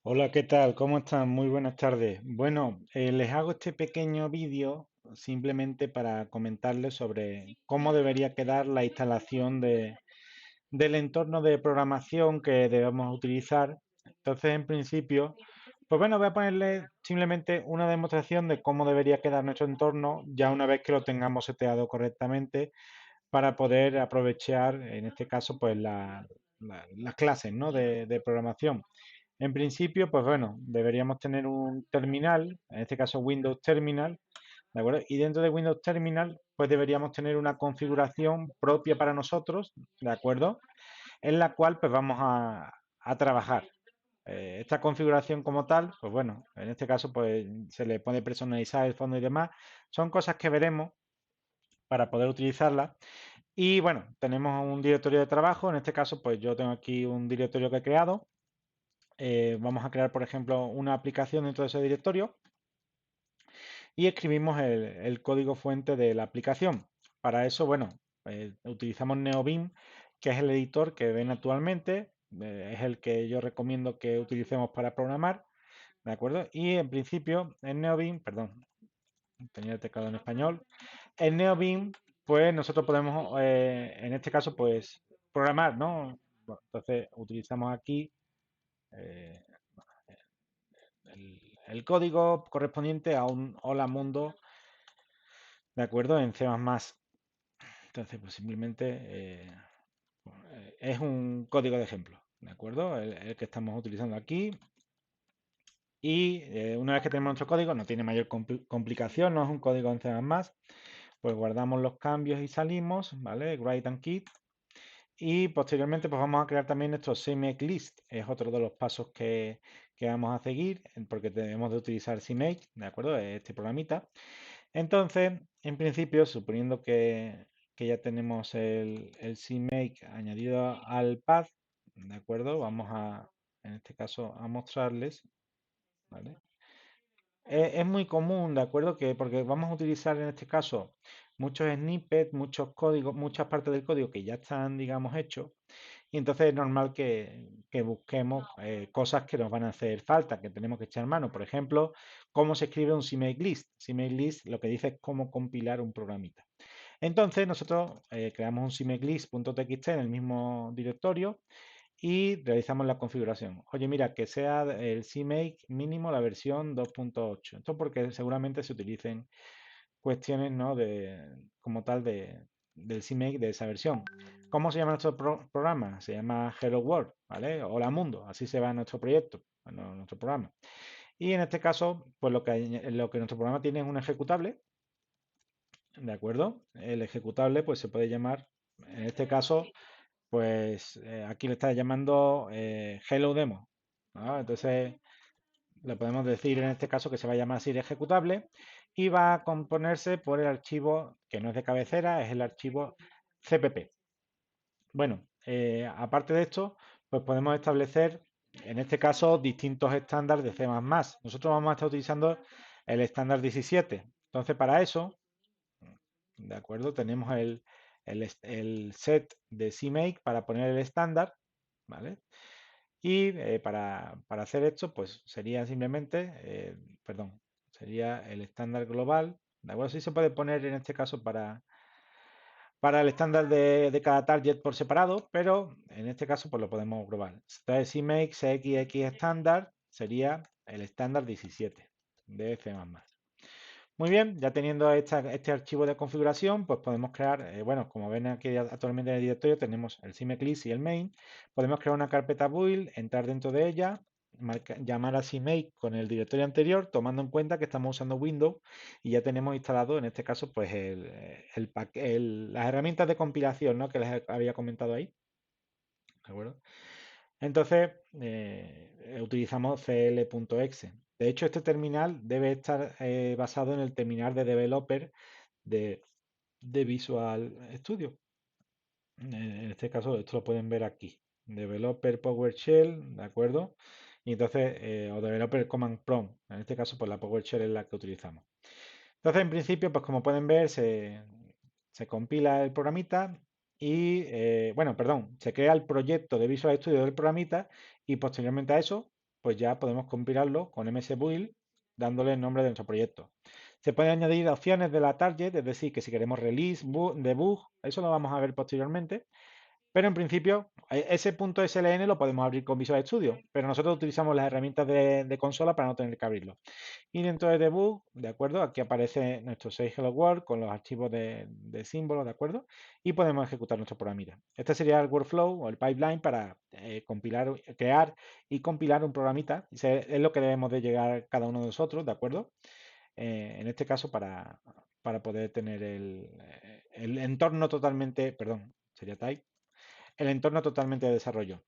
Hola, ¿qué tal? ¿Cómo están? Muy buenas tardes. Bueno, les hago este pequeño vídeo simplemente para comentarles sobre cómo debería quedar la instalación del entorno de programación que debemos utilizar. Entonces, en principio, pues bueno, voy a ponerle simplemente una demostración de cómo debería quedar nuestro entorno ya una vez que lo tengamos seteado correctamente para poder aprovechar, en este caso, pues las clases, ¿no? de programación. En principio, pues bueno, deberíamos tener un terminal, en este caso Windows Terminal, ¿de acuerdo? Y dentro de Windows Terminal, pues deberíamos tener una configuración propia para nosotros, ¿de acuerdo? En la cual pues vamos a trabajar. Esta configuración como tal, pues bueno, en este caso pues se le puede personalizar el fondo y demás. Son cosas que veremos para poder utilizarla. Y bueno, tenemos un directorio de trabajo, en este caso pues yo tengo aquí un directorio que he creado. Vamos a crear, por ejemplo, una aplicación dentro de ese directorio y escribimos el código fuente de la aplicación. Para eso, bueno, utilizamos NeoBeam, que es el editor que ven actualmente, es el que yo recomiendo que utilicemos para programar, ¿de acuerdo? Y en principio, en NeoBeam, perdón, tenía el teclado en español, en NeoBeam, pues nosotros podemos, en este caso, pues programar, ¿no? Bueno, entonces utilizamos aquí eh, el código correspondiente a un hola mundo, ¿de acuerdo? En C++. Entonces, pues simplemente es un código de ejemplo, ¿de acuerdo? El que estamos utilizando aquí. Y una vez que tenemos nuestro código, no tiene mayor complicación, no es un código en C++, pues guardamos los cambios y salimos, ¿vale? Write and keep. Y posteriormente pues vamos a crear también nuestro CMake list. Es otro de los pasos que vamos a seguir porque debemos de utilizar CMake, ¿de acuerdo? Este programita. Entonces, en principio, suponiendo que ya tenemos el CMake añadido al path, ¿de acuerdo? Vamos a, en este caso, a mostrarles, ¿vale? Es muy común, ¿de acuerdo? Que porque vamos a utilizar en este caso muchos snippets, muchos códigos, muchas partes del código que ya están, digamos, hechos. Y entonces es normal que busquemos cosas que nos van a hacer falta, que tenemos que echar mano. Por ejemplo, cómo se escribe un CMake list. CMake list lo que dice es cómo compilar un programita. Entonces nosotros creamos un CMake list.txt en el mismo directorio y realizamos la configuración. Oye, mira, que sea el CMake mínimo la versión 2.8. Esto porque seguramente se utilicen cuestiones, ¿no? Como tal del CMake de esa versión. ¿Cómo se llama nuestro programa? Se llama Hello World, ¿vale? Hola Mundo, así se va nuestro proyecto, bueno, nuestro programa. Y en este caso, pues lo que nuestro programa tiene es un ejecutable, ¿de acuerdo? El ejecutable, pues se puede llamar, en este caso, pues aquí le está llamando Hello Demo, ¿no? Entonces, le podemos decir en este caso que se va a llamar así de ejecutable y va a componerse por el archivo que no es de cabecera, es el archivo CPP. Bueno, aparte de esto, pues podemos establecer, en este caso, distintos estándares de C++. Nosotros vamos a estar utilizando el estándar 17. Entonces, para eso, ¿de acuerdo? Tenemos el set de CMake para poner el estándar, ¿vale? Y para hacer esto, pues sería simplemente, perdón, sería el estándar global. ¿De acuerdo? Sí se puede poner en este caso para el estándar de cada target por separado, pero en este caso pues lo podemos global. Entonces, CMake CXX estándar sería el estándar 17 de C++. Muy bien, ya teniendo este archivo de configuración, pues podemos crear, bueno, como ven aquí actualmente en el directorio tenemos el CMake y el main. Podemos crear una carpeta build, entrar dentro de ella, llamar a CMake con el directorio anterior, tomando en cuenta que estamos usando Windows y ya tenemos instalado, en este caso, pues las herramientas de compilación, ¿no? Que les había comentado ahí. ¿De acuerdo? Entonces, utilizamos cl.exe. De hecho, este terminal debe estar basado en el terminal de developer de, de Visual Studio. En este caso, esto lo pueden ver aquí. Developer PowerShell, ¿de acuerdo? Y entonces, o Developer Command Prompt. En este caso, pues la PowerShell es la que utilizamos. Entonces, en principio, pues como pueden ver, se compila el programita y, bueno, perdón, se crea el proyecto de Visual Studio del programita y posteriormente a eso, pues ya podemos compilarlo con msbuild dándole el nombre de nuestro proyecto. Se pueden añadir opciones de la target, es decir, que si queremos release, debug, eso lo vamos a ver posteriormente. Pero en principio, ese punto .sln lo podemos abrir con Visual Studio, pero nosotros utilizamos las herramientas de consola para no tener que abrirlo. Y dentro de debug, ¿de acuerdo? Aquí aparece nuestro 6 Hello World con los archivos de símbolos, ¿de acuerdo? Y podemos ejecutar nuestro programita. Este sería el workflow o el pipeline para compilar, crear y compilar un programita. Es lo que debemos de llegar cada uno de nosotros, ¿de acuerdo? En este caso para poder tener el entorno totalmente, perdón, sería type, el entorno totalmente de desarrollo.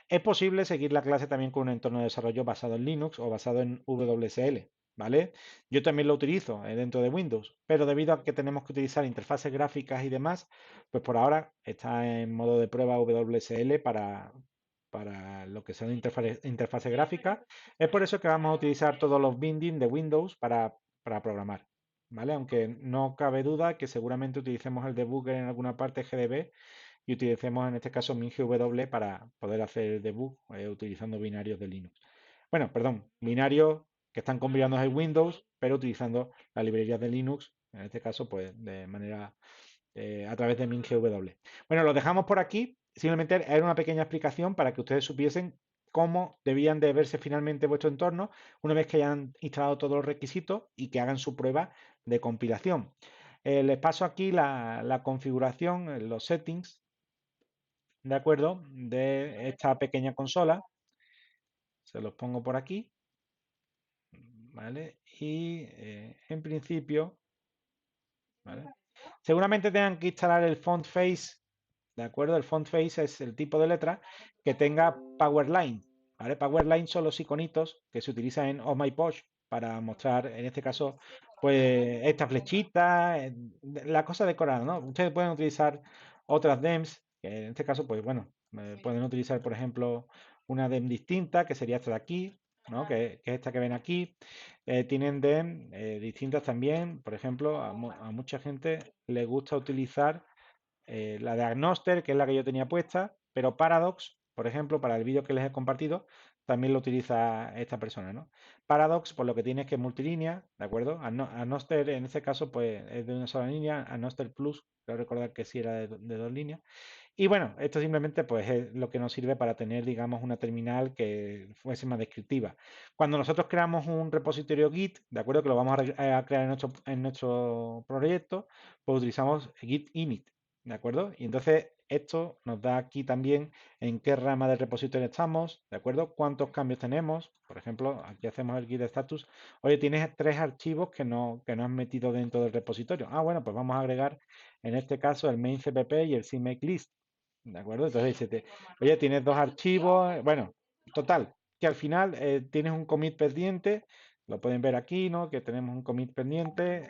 Es posible seguir la clase también con un entorno de desarrollo basado en Linux o basado en WSL, ¿vale? Yo también lo utilizo dentro de Windows, pero debido a que tenemos que utilizar interfaces gráficas y demás, pues por ahora está en modo de prueba WSL para lo que son interfaces gráficas. Es por eso que vamos a utilizar todos los bindings de Windows para programar, ¿vale? Aunque no cabe duda que seguramente utilicemos el debugger en alguna parte GDB y utilicemos en este caso MinGW para poder hacer el debug utilizando binarios de Linux. Bueno, perdón, binarios que están combinados en Windows, pero utilizando las librerías de Linux, en este caso, pues de manera a través de MinGW. Bueno, lo dejamos por aquí. Simplemente era una pequeña explicación para que ustedes supiesen cómo debían de verse finalmente vuestro entorno una vez que hayan instalado todos los requisitos y que hagan su prueba de compilación. Les paso aquí la configuración, los settings, ¿de acuerdo? De esta pequeña consola. Se los pongo por aquí, ¿vale? Y en principio, ¿vale? Seguramente tengan que instalar el font face, ¿de acuerdo? El font face es el tipo de letra que tenga Powerline, ¿vale? Powerline son los iconitos que se utilizan en Oh My Posh para mostrar, en este caso, pues esta flechita, la cosa decorada, ¿no? Ustedes pueden utilizar otras DEMs, que en este caso, pues bueno, pueden utilizar, por ejemplo, una DEM distinta, que sería esta de aquí, ¿no? Que es esta que ven aquí. Tienen DEM distintas también, por ejemplo, a mucha gente le gusta utilizar la de Agnoster, que es la que yo tenía puesta, pero Paradox, por ejemplo, para el vídeo que les he compartido, también lo utiliza esta persona, ¿no? Paradox, por lo que tiene es que es multilínea, ¿de acuerdo? Agnoster, en este caso, pues es de una sola línea. Agnoster Plus, creo recordar que sí era de dos líneas. Y bueno, esto simplemente pues es lo que nos sirve para tener, digamos, una terminal que fuese más descriptiva. Cuando nosotros creamos un repositorio Git, ¿de acuerdo? Que lo vamos a crear en nuestro proyecto, pues utilizamos Git init, ¿de acuerdo? Y entonces esto nos da aquí también en qué rama del repositorio estamos, ¿de acuerdo? Cuántos cambios tenemos. Por ejemplo, aquí hacemos el git status. Oye, tienes 3 archivos que no has metido dentro del repositorio. Ah, bueno, pues vamos a agregar en este caso el main cpp y el CMake list. ¿De acuerdo? Entonces dice, oye, tienes 2 archivos. Bueno, total, que al final tienes un commit pendiente. Lo pueden ver aquí, ¿no? Que tenemos un commit pendiente.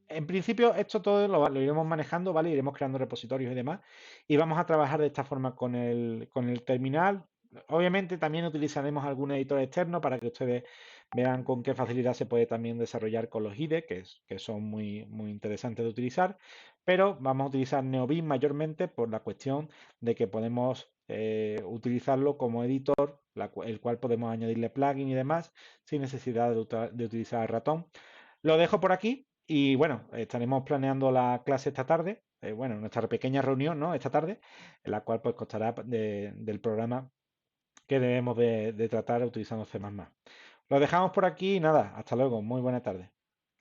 En principio, esto todo lo iremos manejando, ¿vale? Iremos creando repositorios y demás. Y vamos a trabajar de esta forma con el terminal. Obviamente también utilizaremos algún editor externo para que ustedes vean con qué facilidad se puede también desarrollar con los IDE, que son muy, muy interesantes de utilizar. Pero vamos a utilizar NeoBeam mayormente por la cuestión de que podemos utilizarlo como editor, el cual podemos añadirle plugin y demás sin necesidad de utilizar el ratón. Lo dejo por aquí y bueno, estaremos planeando la clase esta tarde, bueno, nuestra pequeña reunión, ¿no? Esta tarde, en la cual pues constará del programa que debemos de tratar utilizando C++. Lo dejamos por aquí y nada, hasta luego, muy buena tarde.